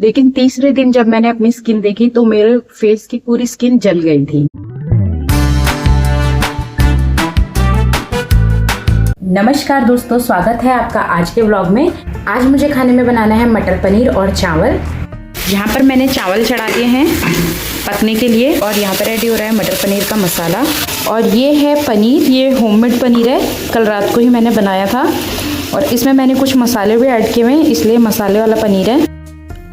लेकिन तीसरे दिन जब मैंने अपनी स्किन देखी तो मेरे फेस की पूरी स्किन जल गई थी। नमस्कार दोस्तों, स्वागत है आपका आज के व्लॉग में। आज मुझे खाने में बनाना है मटर पनीर और चावल। यहाँ पर मैंने चावल चढ़ा दिए हैं पकने के लिए और यहाँ पर रेडी हो रहा है मटर पनीर का मसाला। और ये है पनीर, ये होममेड पनीर है, कल रात को ही मैंने बनाया था और इसमें मैंने कुछ मसाले भी ऐड किए हैं, इसलिए मसाले वाला पनीर है।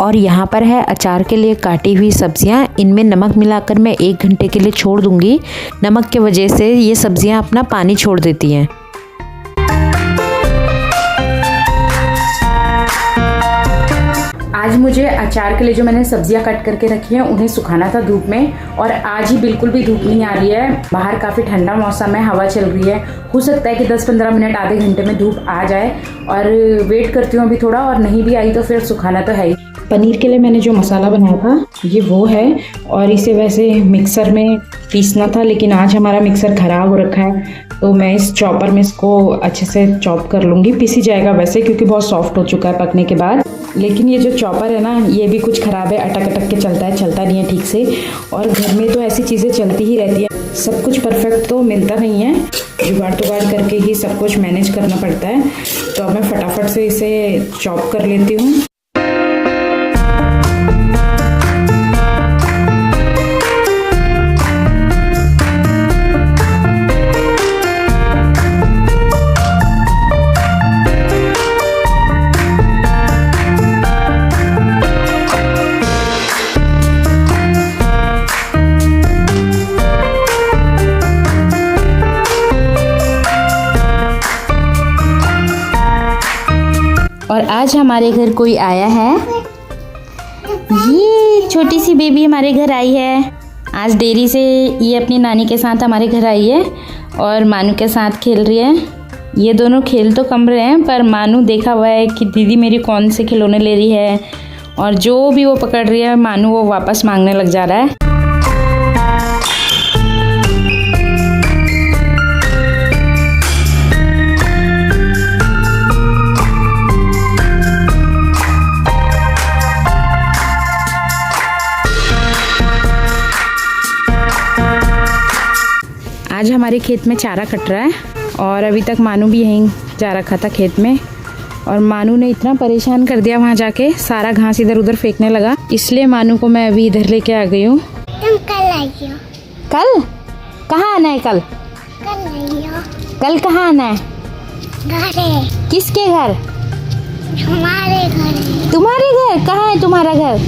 और यहाँ पर है अचार के लिए काटी हुई सब्जियाँ। इनमें नमक मिलाकर मैं 1 घंटे के लिए छोड़ दूँगी। नमक की वजह से ये सब्जियाँ अपना पानी छोड़ देती हैं। आज मुझे अचार के लिए जो मैंने सब्जियां कट करके रखी हैं उन्हें सुखाना था धूप में, और आज ही बिल्कुल भी धूप नहीं आ रही है। बाहर काफ़ी ठंडा मौसम है, हवा चल रही है। हो सकता है कि 10-15 मिनट आधे घंटे में धूप आ जाए, और वेट करती हूँ अभी थोड़ा, और नहीं भी आई तो फिर सुखाना तो है ही। पनीर के लिए मैंने जो मसाला बनाया था ये वो है, और इसे वैसे मिक्सर में पीसना था, लेकिन आज हमारा मिक्सर ख़राब हो रखा है तो मैं इस चॉपर में इसको अच्छे से चॉप कर लूँगी। पीसी जाएगा वैसे, क्योंकि बहुत सॉफ्ट हो चुका है पकने के बाद। लेकिन ये जो चॉपर है ना, ये भी कुछ ख़राब है, अटक अटक के चलता है, चलता नहीं है ठीक से। और घर में तो ऐसी चीज़ें चलती ही रहती है, सब कुछ परफेक्ट तो मिलता नहीं है, जुगाड़ तुगाड़ करके ही सब कुछ मैनेज करना पड़ता है। तो अब मैं फटाफट से इसे चॉप कर लेती हूँ। और आज हमारे घर कोई आया है, ये छोटी सी बेबी हमारे घर आई है। आज देरी से ये अपनी नानी के साथ हमारे घर आई है और मानू के साथ खेल रही है। ये दोनों खेल तो कम रहे हैं, पर मानू देखा हुआ है कि दीदी मेरी कौन से खिलौने ले रही है, और जो भी वो पकड़ रही है मानू वो वापस मांगने लग जा रहा है। आज हमारे खेत में चारा कट रहा है, और अभी तक मानू भी यहीं जा रखा था खेत में, और मानू ने इतना परेशान कर दिया वहाँ जाके, सारा घास इधर उधर फेंकने लगा। इसलिए मानू को मैं अभी इधर लेके आ गई हूँ। तुम कल आई हो? कल कहाँ आना है? कल आई हो? कल कहाँ आना है? घर है। किसके घर? हमारे घर। तुम्हारे घर? कहाँ है तुम्हारा घर?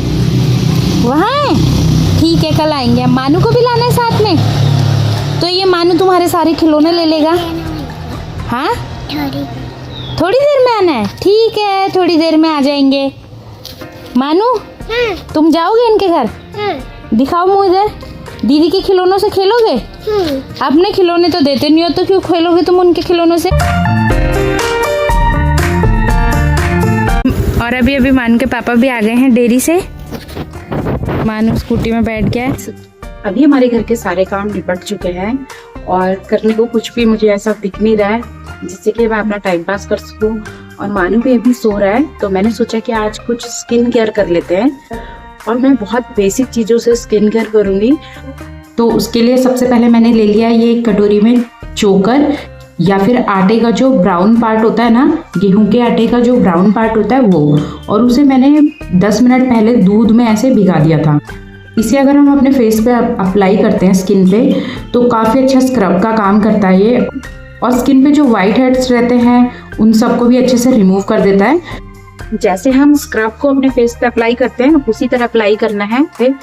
वहाँ है? ठीक है, कल आएंगे। मानू को भी लाना है साथ में, तो ये मानू तुम्हारे सारे खिलौने ले लेगा। हाँ, थोड़ी देर में आना है? ठीक है, थोड़ी देर में आ जाएंगे। मानू, तुम जाओगे इनके घर? दिखाओ मुँह इधर। दीदी के खिलौनों से खेलोगे? अपने खिलौने तो देते नहीं हो, तो क्यों खेलोगे तुम उनके खिलौनों से? और अभी अभी मानू के पापा भी आ गए हैं डेयरी से। मानू स्कूटी में बैठ गया है। अभी हमारे घर के सारे काम निपट चुके हैं, और करने को कुछ भी मुझे ऐसा दिख नहीं रहा है जिससे कि मैं अपना टाइम पास कर सकूं। और मानू भी अभी सो रहा है, तो मैंने सोचा कि आज कुछ स्किन केयर कर लेते हैं, और मैं बहुत बेसिक चीज़ों से स्किन केयर करूँगी। तो उसके लिए सबसे पहले मैंने ले लिया ये एक कटोरी में चोकर, या फिर आटे का जो ब्राउन पार्ट होता है ना, गेहूं के आटे का जो ब्राउन पार्ट होता है वो, और उसे मैंने 10 मिनट पहले दूध में ऐसे भिगा दिया था। इसे अगर हम अपने फेस पे अप्लाई करते हैं स्किन पे, तो काफ़ी अच्छा स्क्रब का काम करता है ये, और स्किन पे जो वाइट हेड्स रहते हैं उन सबको भी अच्छे से रिमूव कर देता है। जैसे हम स्क्रब को अपने फेस पे अप्लाई करते हैं उसी तरह अप्लाई करना है।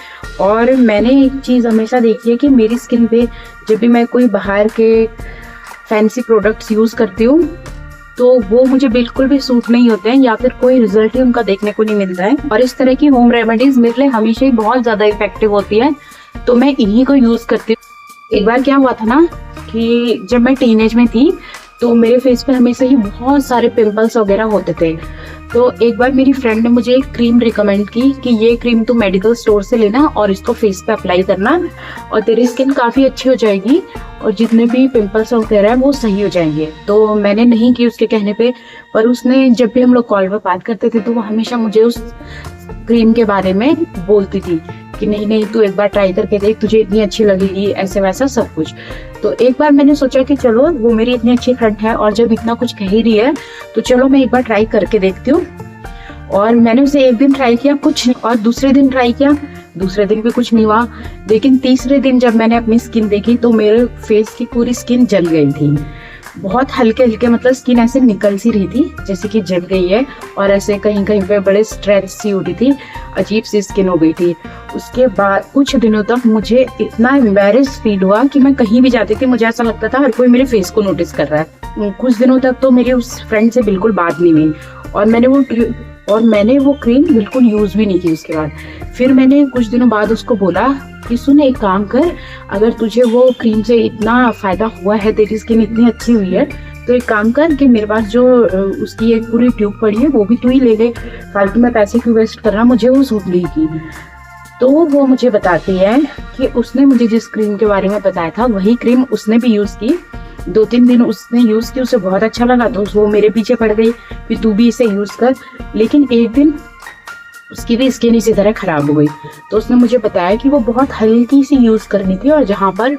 और मैंने एक चीज़ हमेशा देखी है कि मेरी स्किन पे जब भी मैं कोई बाहर के फैंसी प्रोडक्ट्स यूज़ करती हूँ तो वो मुझे बिल्कुल भी सूट नहीं होते हैं, या फिर कोई रिजल्ट ही उनका देखने को नहीं मिलता है। और इस तरह की होम रेमेडीज मेरे लिए हमेशा ही बहुत ज़्यादा इफेक्टिव होती है, तो मैं इन्हीं को यूज़ करती हूँ। एक बार क्या हुआ था ना कि जब मैं टीनेज में थी तो मेरे फेस पे हमेशा ही बहुत सारे पिंपल्स वगैरह होते थे। तो एक बार मेरी फ्रेंड ने मुझे एक क्रीम रिकमेंड की कि ये क्रीम तुम मेडिकल स्टोर से लेना और इसको फेस पे अप्लाई करना, और तेरी स्किन काफ़ी अच्छी हो जाएगी और जितने भी पिंपल्स वगैरह है वो सही हो जाएंगे। तो मैंने नहीं की उसके कहने पे, पर उसने जब भी हम लोग कॉल पर बात करते थे तो वो हमेशा मुझे उस क्रीम के बारे में बोलती थी कि नहीं नहीं तू एक बार ट्राई करके देख, तुझे इतनी अच्छी लगेगी, ऐसे वैसा सब कुछ। तो एक बार मैंने सोचा कि चलो वो मेरी इतनी अच्छी फ्रेंड है और जब इतना कुछ कह ही रही है तो चलो मैं एक बार ट्राई करके देखती हूँ। और मैंने उसे एक दिन ट्राई किया कुछ, और दूसरे दिन ट्राई किया, दूसरे दिन भी कुछ नहीं हुआ। लेकिन तीसरे दिन जब मैंने अपनी स्किन देखी तो मेरे फेस की पूरी स्किन जल गई थी, बहुत हल्के हल्के, मतलब स्किन ऐसे निकल सी रही थी जैसे कि जल गई है, और ऐसे कहीं कहीं पे बड़े स्ट्रेच सी हो रही थी, अजीब सी स्किन हो गई थी। उसके बाद कुछ दिनों तक मुझे इतना एम्बैरेस फील हुआ कि मैं कहीं भी जाती थी मुझे ऐसा लगता था हर कोई मेरे फेस को नोटिस कर रहा है। कुछ दिनों तक तो मेरी उस फ्रेंड से बिल्कुल बात नहीं हुई, और मैंने वो क्रीम बिल्कुल यूज भी नहीं की उसके बाद। फिर मैंने कुछ दिनों बाद उसको बोला कि सुन एक काम कर, अगर तुझे वो क्रीम से इतना फायदा हुआ है, तेरी स्किन इतनी अच्छी हुई है, तो एक काम कर कि मेरे पास जो उसकी एक पूरी ट्यूब पड़ी है वो भी तू ही ले ले, फालतू में पैसे क्यों वेस्ट कर रहा, मुझे वो सूट नहीं की। तो वो मुझे बताती है कि उसने मुझे जिस क्रीम के बारे में बताया था वही क्रीम उसने भी यूज की, 2-3 दिन उसने यूज की, उसे बहुत अच्छा लगा, तो वो मेरे पीछे पड़ गई कि तू भी इसे यूज कर। लेकिन एक दिन उसकी भी स्किन इसी तरह खराब हो गई, तो उसने मुझे बताया कि वो बहुत हल्की सी यूज करनी थी और जहाँ पर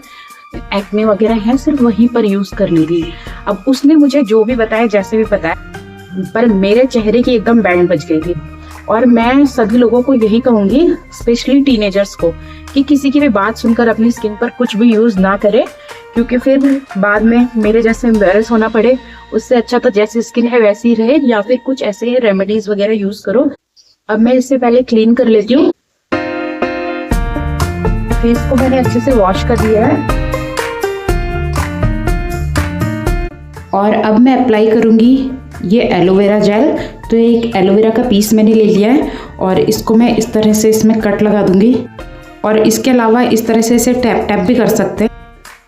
एक्ने वगैरह है सिर्फ वहीं पर यूज करनी थी। अब उसने मुझे जो भी बताया जैसे भी बताया, पर मेरे चेहरे की एकदम बैंड बज गई थी। और मैं सभी लोगों को यही कहूंगी, स्पेशली टीनेजर्स को, कि किसी की भी बात सुनकर अपनी स्किन पर कुछ भी यूज ना करें, क्योंकि फिर बाद में मेरे जैसे एम्बैरेस होना पड़े। उससे अच्छा तो जैसी स्किन है वैसी ही रहे, या फिर कुछ ऐसे रेमेडीज वगैरह यूज करो। अब मैं इससे पहले क्लीन कर लेती हूँ। फेस को मैंने अच्छे से वॉश कर दिया है और अब मैं अप्लाई करूंगी ये एलोवेरा जेल। तो एक एलोवेरा का पीस मैंने ले लिया है और इसको मैं इस तरह से इसमें कट लगा दूंगी, और इसके अलावा इस तरह से इसे टैप टैप भी कर सकते हैं।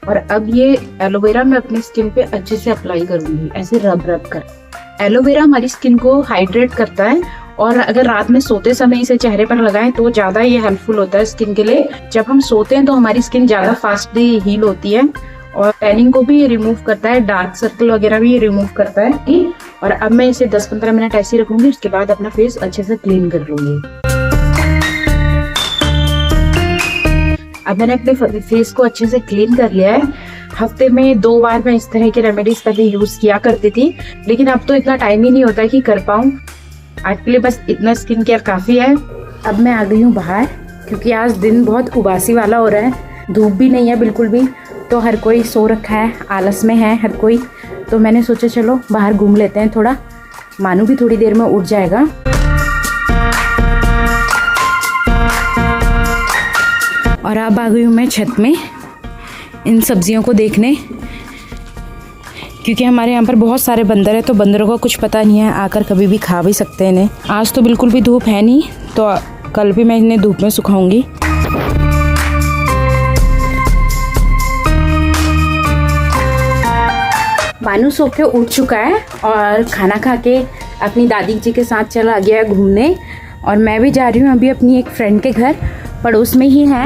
और अब ये एलोवेरा मैं अपनी स्किन पे अच्छे से अप्लाई करूंगी, ऐसे रब रब कर। एलोवेरा हमारी स्किन को हाइड्रेट करता है, और अगर रात में सोते समय इसे चेहरे पर लगाएं तो ज़्यादा ये हेल्पफुल होता है स्किन के लिए। जब हम सोते हैं तो हमारी स्किन ज़्यादा फास्टली हील होती है, और टैनिंग को भी रिमूव करता है, डार्क सर्कल वगैरह भी रिमूव करता है। और अब मैं इसे 10-15 मिनट ऐसे ही रखूंगी, उसके बाद अपना फेस अच्छे से क्लीन कर लूंगी। अब मैंने अपने फेस को अच्छे से क्लीन कर लिया है। हफ्ते में 2 बार मैं इस तरह की रेमेडीज पहले यूज किया करती थी, लेकिन अब तो इतना टाइम ही नहीं होता कि कर पाऊँ। आज के लिए बस इतना स्किन केयर काफ़ी है। अब मैं आ गई हूँ बाहर, क्योंकि आज दिन बहुत उबासी वाला हो रहा है, धूप भी नहीं है बिल्कुल भी, तो हर कोई सो रखा है, आलस में है हर कोई। तो मैंने सोचा चलो बाहर घूम लेते हैं थोड़ा, मानू भी थोड़ी देर में उठ जाएगा। और अब आ गई हूँ मैं छत में इन सब्जियों को देखने, क्योंकि हमारे यहाँ पर बहुत सारे बंदर हैं, तो बंदरों का कुछ पता नहीं है, आकर कभी भी खा भी सकते हैं इन्हें। आज तो बिल्कुल भी धूप है नहीं, तो कल भी मैं इन्हें धूप में सुखाऊंगी। मानू सो के उठ चुका है और खाना खा के अपनी दादी जी के साथ चला गया है घूमने, और मैं भी जा रही हूँ अभी अपनी एक फ्रेंड के घर, पड़ोस में ही है।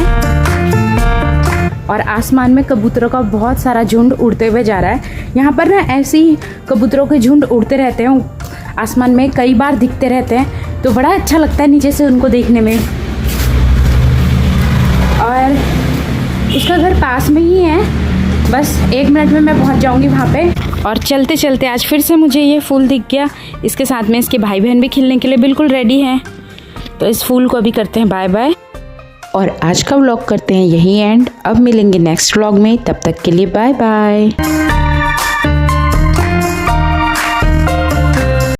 और आसमान में कबूतरों का बहुत सारा झुंड उड़ते हुए जा रहा है। यहाँ पर ना ऐसे ही कबूतरों के झुंड उड़ते रहते हैं आसमान में, कई बार दिखते रहते हैं, तो बड़ा अच्छा लगता है नीचे से उनको देखने में। और उसका घर पास में ही है, बस 1 मिनट में मैं पहुँच जाऊँगी वहाँ पे। और चलते चलते आज फिर से मुझे ये फूल दिख गया, इसके साथ में इसके भाई बहन भी खिलने के लिए बिल्कुल रेडी हैं। तो इस फूल को अभी करते हैं बाय बाय, और आज का व्लॉग करते हैं यही एंड। अब मिलेंगे नेक्स्ट व्लॉग में, तब तक के लिए बाय बाय।